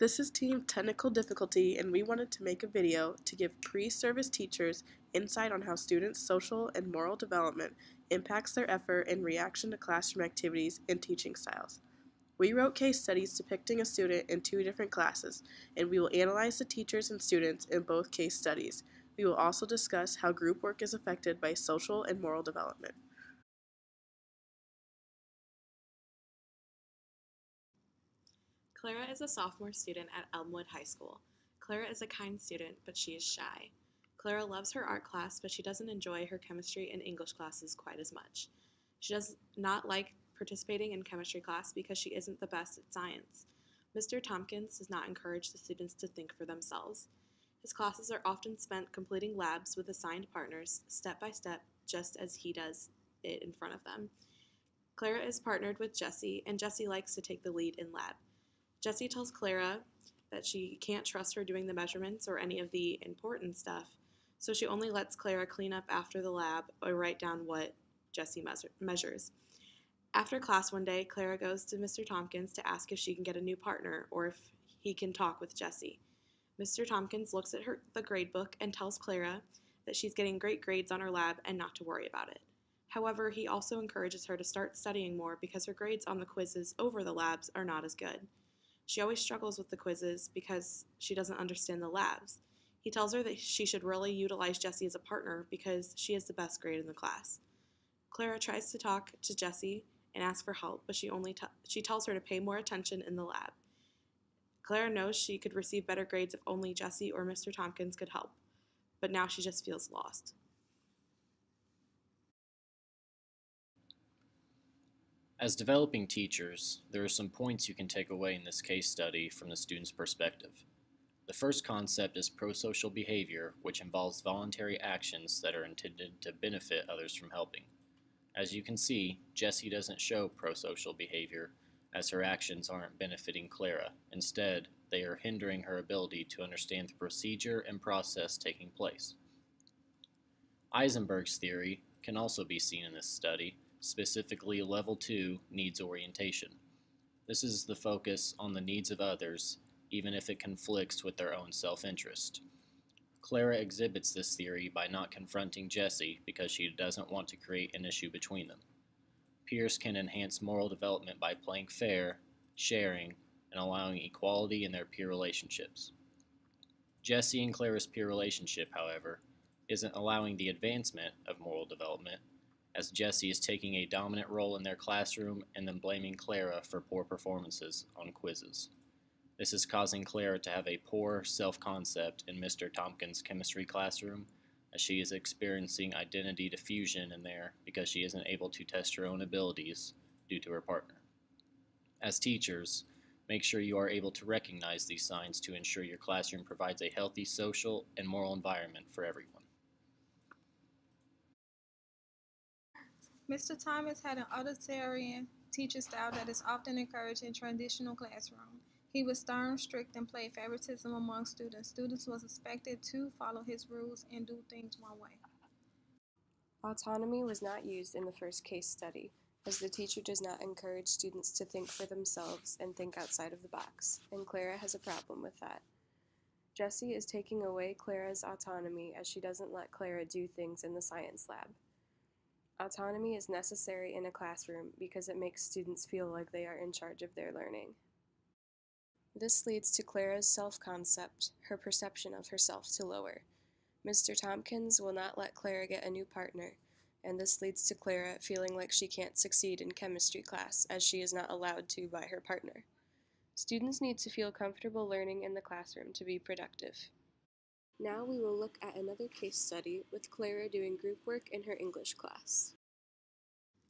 This is Team Technical Difficulty, and we wanted to make a video to give pre-service teachers insight on how students' social and moral development impacts their effort and reaction to classroom activities and teaching styles. We wrote case studies depicting a student in 2 different classes, and we will analyze the teachers and students in both case studies. We will also discuss how group work is affected by social and moral development. Clara is a sophomore student at Elmwood High School. Clara is a kind student, but she is shy. Clara loves her art class, but she doesn't enjoy her chemistry and English classes quite as much. She does not like participating in chemistry class because she isn't the best at science. Mr. Tompkins does not encourage the students to think for themselves. His classes are often spent completing labs with assigned partners, step by step, just as he does it in front of them. Clara is partnered with Jessie, and Jessie likes to take the lead in lab. Jessie tells Clara that she can't trust her doing the measurements or any of the important stuff, so she only lets Clara clean up after the lab or write down what Jessie measures. After class one day, Clara goes to Mr. Tompkins to ask if she can get a new partner or if he can talk with Jessie. Mr. Tompkins looks at the grade book and tells Clara that she's getting great grades on her lab and not to worry about it. However, he also encourages her to start studying more because her grades on the quizzes over the labs are not as good. She always struggles with the quizzes because she doesn't understand the labs. He tells her that she should really utilize Jessie as a partner because she has the best grade in the class. Clara tries to talk to Jessie and ask for help, but she tells her to pay more attention in the lab. Clara knows she could receive better grades if only Jessie or Mr. Tompkins could help, but now she just feels lost. As developing teachers, there are some points you can take away in this case study from the student's perspective. The first concept is prosocial behavior, which involves voluntary actions that are intended to benefit others from helping. As you can see, Jessie doesn't show prosocial behavior, as her actions aren't benefiting Clara. Instead, they are hindering her ability to understand the procedure and process taking place. Eisenberg's theory can also be seen in this study, specifically Level 2 needs orientation. This is the focus on the needs of others, even if it conflicts with their own self-interest. Clara exhibits this theory by not confronting Jessie because she doesn't want to create an issue between them. Peers can enhance moral development by playing fair, sharing, and allowing equality in their peer relationships. Jessie and Clara's peer relationship, however, isn't allowing the advancement of moral development, as Jessie is taking a dominant role in their classroom and then blaming Clara for poor performances on quizzes. This is causing Clara to have a poor self-concept in Mr. Tompkins' chemistry classroom, as she is experiencing identity diffusion in there because she isn't able to test her own abilities due to her partner. As teachers, make sure you are able to recognize these signs to ensure your classroom provides a healthy social and moral environment for everyone. Mr. Thomas had an authoritarian teaching style that is often encouraged in traditional classrooms. He was stern, strict, and played favoritism among students. Students was expected to follow his rules and do things one way. Autonomy was not used in the first case study, as the teacher does not encourage students to think for themselves and think outside of the box, and Clara has a problem with that. Jessie is taking away Clara's autonomy as she doesn't let Clara do things in the science lab. Autonomy is necessary in a classroom because it makes students feel like they are in charge of their learning. This leads to Clara's self-concept, her perception of herself, to lower. Mr. Tompkins will not let Clara get a new partner, and this leads to Clara feeling like she can't succeed in chemistry class as she is not allowed to by her partner. Students need to feel comfortable learning in the classroom to be productive. Now we will look at another case study with Clara doing group work in her English class.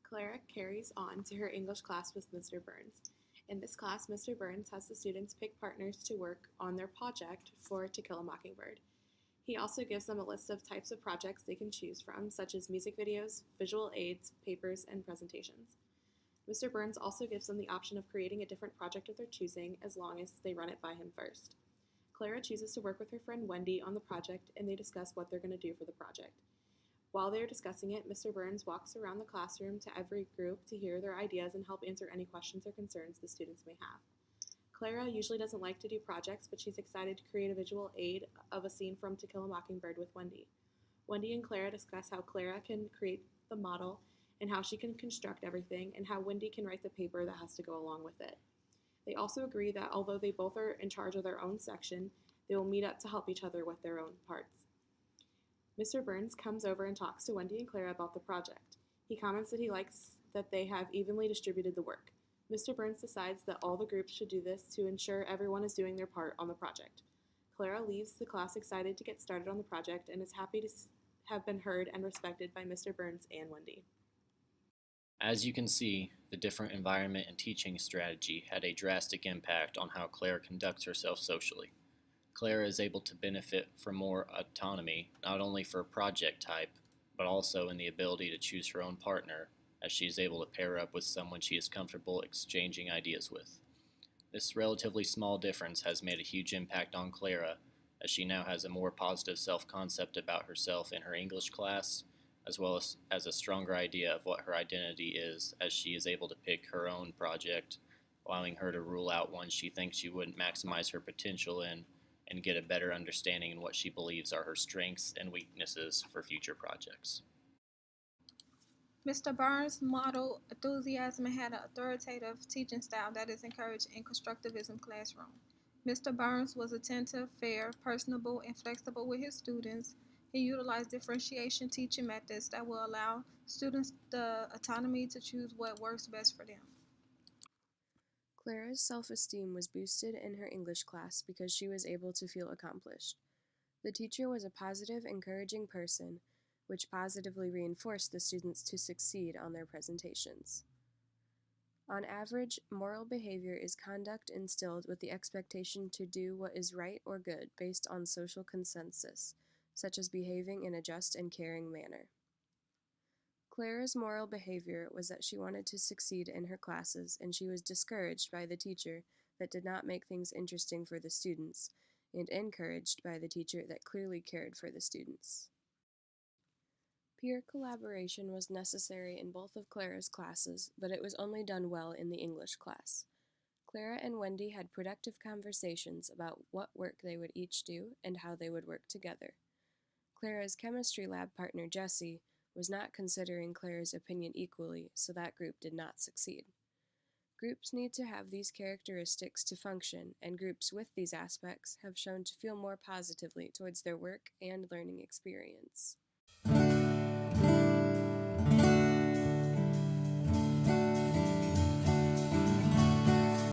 Clara carries on to her English class with Mr. Burns. In this class, Mr. Burns has the students pick partners to work on their project for To Kill a Mockingbird. He also gives them a list of types of projects they can choose from, such as music videos, visual aids, papers, and presentations. Mr. Burns also gives them the option of creating a different project of their choosing as long as they run it by him first. Clara chooses to work with her friend Wendy on the project, and they discuss what they're going to do for the project. While they are discussing it, Mr. Burns walks around the classroom to every group to hear their ideas and help answer any questions or concerns the students may have. Clara usually doesn't like to do projects, but she's excited to create a visual aid of a scene from To Kill a Mockingbird with Wendy. Wendy and Clara discuss how Clara can create the model and how she can construct everything, and how Wendy can write the paper that has to go along with it. They also agree that although they both are in charge of their own section, they will meet up to help each other with their own parts. Mr. Burns comes over and talks to Wendy and Clara about the project. He comments that he likes that they have evenly distributed the work. Mr. Burns decides that all the groups should do this to ensure everyone is doing their part on the project. Clara leaves the class excited to get started on the project and is happy to have been heard and respected by Mr. Burns and Wendy. As you can see, the different environment and teaching strategy had a drastic impact on how Clara conducts herself socially. Clara is able to benefit from more autonomy, not only for project type, but also in the ability to choose her own partner, as she is able to pair up with someone she is comfortable exchanging ideas with. This relatively small difference has made a huge impact on Clara, as she now has a more positive self-concept about herself in her English class, as well as a stronger idea of what her identity is, as she is able to pick her own project, allowing her to rule out ones she thinks she wouldn't maximize her potential in, and get a better understanding in what she believes are her strengths and weaknesses for future projects. Mr. Burns modeled enthusiasm and had an authoritative teaching style that is encouraged in constructivism classroom. Mr. Burns was attentive, fair, personable, and flexible with his students. He utilized differentiation teaching methods that will allow students the autonomy to choose what works best for them. Clara's self-esteem was boosted in her English class because she was able to feel accomplished. The teacher was a positive, encouraging person, which positively reinforced the students to succeed on their presentations. On average, moral behavior is conduct instilled with the expectation to do what is right or good based on social consensus, such as behaving in a just and caring manner. Clara's moral behavior was that she wanted to succeed in her classes, and she was discouraged by the teacher that did not make things interesting for the students, and encouraged by the teacher that clearly cared for the students. Peer collaboration was necessary in both of Clara's classes, but it was only done well in the English class. Clara and Wendy had productive conversations about what work they would each do and how they would work together. Clara's chemistry lab partner, Jessie, was not considering Clara's opinion equally, so that group did not succeed. Groups need to have these characteristics to function, and groups with these aspects have shown to feel more positively towards their work and learning experience.